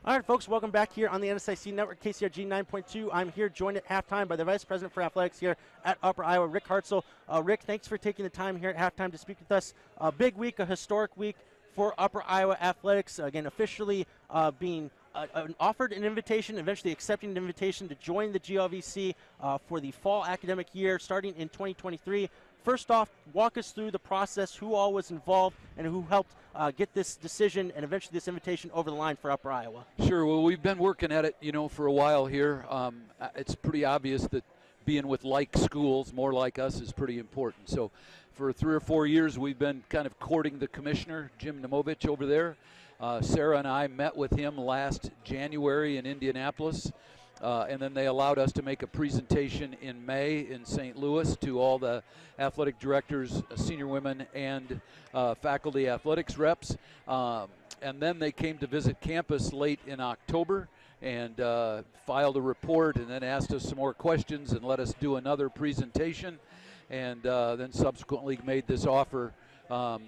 All right, folks, welcome back here on the NSIC Network, KCRG 9.2. I'm here joined at halftime by the Vice President for Athletics here at Upper Iowa, Rick Hartzell. Rick, thanks for taking the time here at halftime to speak with us. A big week, a historic week for Upper Iowa Athletics. Again, officially being offered an invitation, eventually accepting an invitation to join the GLVC for the fall academic year starting in 2023. First off, walk us through the process, who all was involved and who helped get this decision and eventually this invitation over the line for Upper Iowa. Sure. Well, we've been working at it, for a while here. It's pretty obvious that being with like schools, more like us, is pretty important. So for 3 or 4 years, we've been kind of courting the commissioner, Jim Nemovich, over there. Sarah and I met with him last January in Indianapolis. And then they allowed us to make a presentation in May in St. Louis to all the athletic directors, senior women, and faculty athletics reps. And then they came to visit campus late in October and filed a report and then asked us some more questions and let us do another presentation. And then subsequently made this offer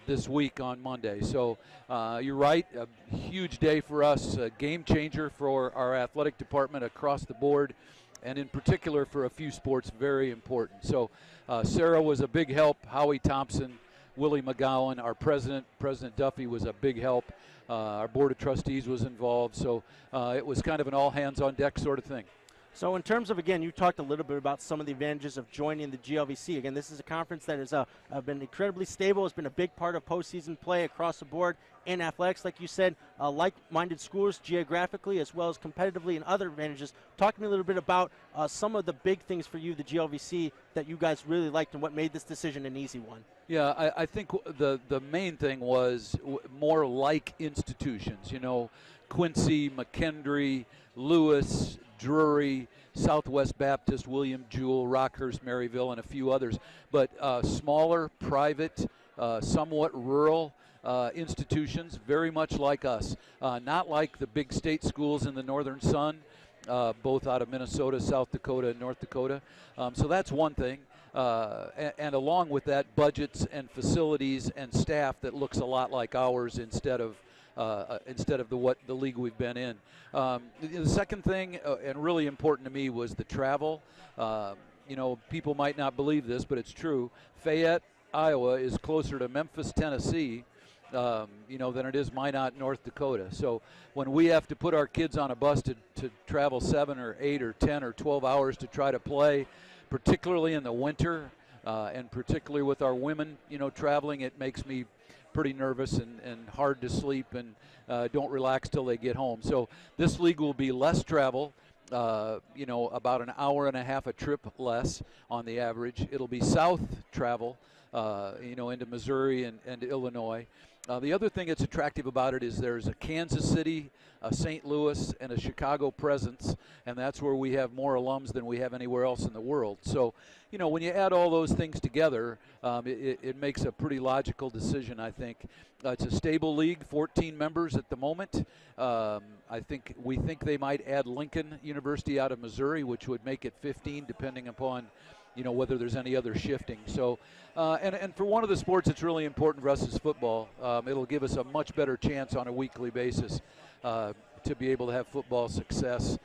this week on Monday. So you're right, a huge day for us, a game changer for our athletic department across the board, and in particular for a few sports, very important. So Sarah was a big help, Howie Thompson, Willie McGowan, our president, President Duffy was a big help. Our board of trustees was involved, so it was kind of an all hands on deck sort of thing. So in terms of, again, you talked a little bit about some of the advantages of joining the GLVC. Again, this is a conference that has been incredibly stable. It's been a big part of postseason play across the board in athletics. Like you said, like-minded schools geographically as well as competitively and other advantages. Talk to me a little bit about some of the big things for you, the GLVC, that you guys really liked and what made this decision an easy one. Yeah, I think the main thing was more like institutions. Quincy, McKendree, Lewis, Drury, Southwest Baptist, William Jewell, Rockhurst, Maryville, and a few others. But smaller, private, somewhat rural institutions, very much like us. Not like the big state schools in the Northern Sun, both out of Minnesota, South Dakota, and North Dakota. So that's one thing. And along with that, budgets and facilities and staff that looks a lot like ours instead of the league we've been in. The second thing, and really important to me, was the travel. People might not believe this, but it's true. Fayette, Iowa is closer to Memphis, Tennessee, than it is Minot, North Dakota. So when we have to put our kids on a bus to travel 7 or 8 or 10 or 12 hours to try to play, particularly in the winter, and particularly with our women, traveling, it makes me pretty nervous and hard to sleep and don't relax till they get home. So this league will be less travel, about an hour and a half a trip less on the average. It'll be south travel, into Missouri and Illinois. The other thing that's attractive about it is there's a Kansas City, a St. Louis, and a Chicago presence, and that's where we have more alums than we have anywhere else in the world. So, when you add all those things together, it makes a pretty logical decision, I think. It's a stable league, 14 members at the moment. We think they might add Lincoln University out of Missouri, which would make it 15, depending upon whether there's any other shifting. So, and for one of the sports that's really important for us is football. It'll give us a much better chance on a weekly basis to be able to have football success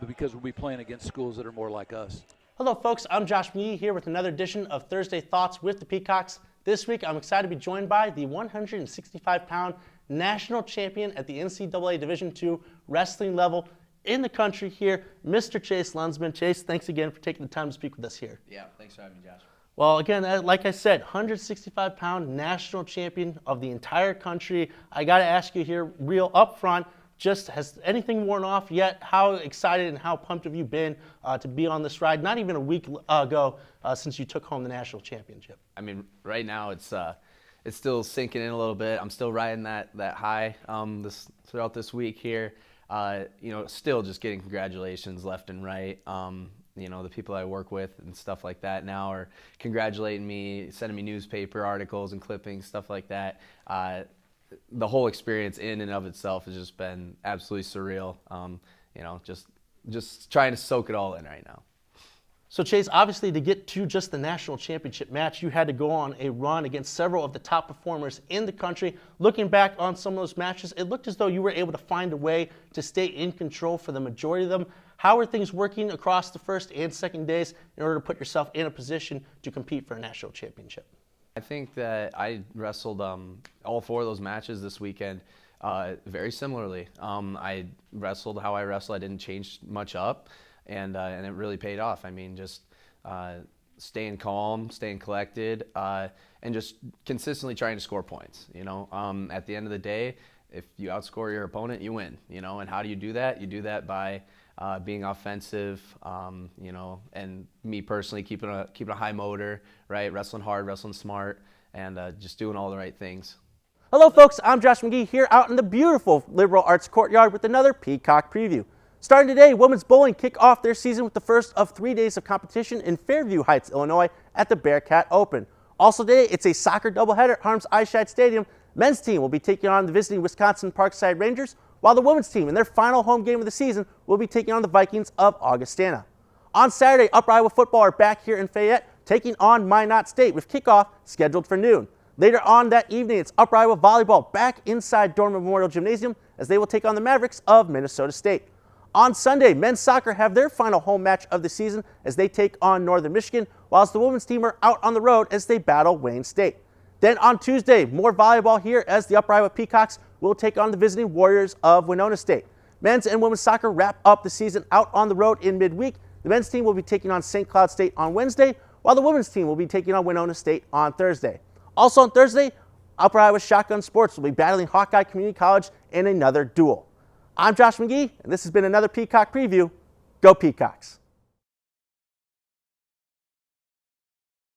because we'll be playing against schools that are more like us. Hello, folks. I'm Josh McGehee here with another edition of Thursday Thoughts with the Peacocks. This week, I'm excited to be joined by the 165-pound national champion at the NCAA Division II wrestling level in the country here, Mr. Chase Luensman. Chase, thanks again for taking the time to speak with us here. Yeah, thanks for having me, Josh. Well, again, like I said, 165-pound national champion of the entire country. I got to ask you here, real up front, just has anything worn off yet? How excited and how pumped have you been to be on this ride? Not even a week ago since you took home the national championship. I mean, right now it's still sinking in a little bit. I'm still riding that high throughout this week here. Still just getting congratulations left and right. The people I work with and stuff like that now are congratulating me, sending me newspaper articles and clippings, stuff like that. The whole experience in and of itself has just been absolutely surreal. Just trying to soak it all in right now. So Chase, obviously to get to just the national championship match, you had to go on a run against several of the top performers in the country. Looking back on some of those matches, it looked as though you were able to find a way to stay in control for the majority of them. How are things working across the first and second days in order to put yourself in a position to compete for a national championship? I think that I wrestled all 4 of those matches this weekend very similarly. I wrestled how I wrestled. I didn't change much up, and it really paid off. I mean, just staying calm, staying collected, and just consistently trying to score points. You know, at the end of the day, if you outscore your opponent, you win. You know, and how do you do that? You do that by being offensive, you know, and me personally keeping a high motor, right? Wrestling hard, wrestling smart, and just doing all the right things. Hello folks, I'm Josh McGehee here out in the beautiful Liberal Arts Courtyard with another Peacock preview. Starting today, women's bowling kick off their season with the first of 3 days of competition in Fairview Heights, Illinois at the Bearcat Open. Also today, it's a soccer doubleheader at Harms Eichstätt Stadium. Men's team will be taking on the visiting Wisconsin Parkside Rangers, while the women's team in their final home game of the season will be taking on the Vikings of Augustana. On Saturday, Upper Iowa football are back here in Fayette, taking on Minot State with kickoff scheduled for noon. Later on that evening, it's Upper Iowa volleyball back inside Dorman Memorial Gymnasium as they will take on the Mavericks of Minnesota State. On Sunday, men's soccer have their final home match of the season as they take on Northern Michigan, whilst the women's team are out on the road as they battle Wayne State. Then on Tuesday, more volleyball here as the Upper Iowa Peacocks will take on the visiting Warriors of Winona State. Men's and women's soccer wrap up the season out on the road in midweek. The men's team will be taking on St. Cloud State on Wednesday, while the women's team will be taking on Winona State on Thursday. Also on Thursday, Upper Iowa Shotgun Sports will be battling Hawkeye Community College in another duel. I'm Josh McGehee, and this has been another Peacock Preview. Go Peacocks!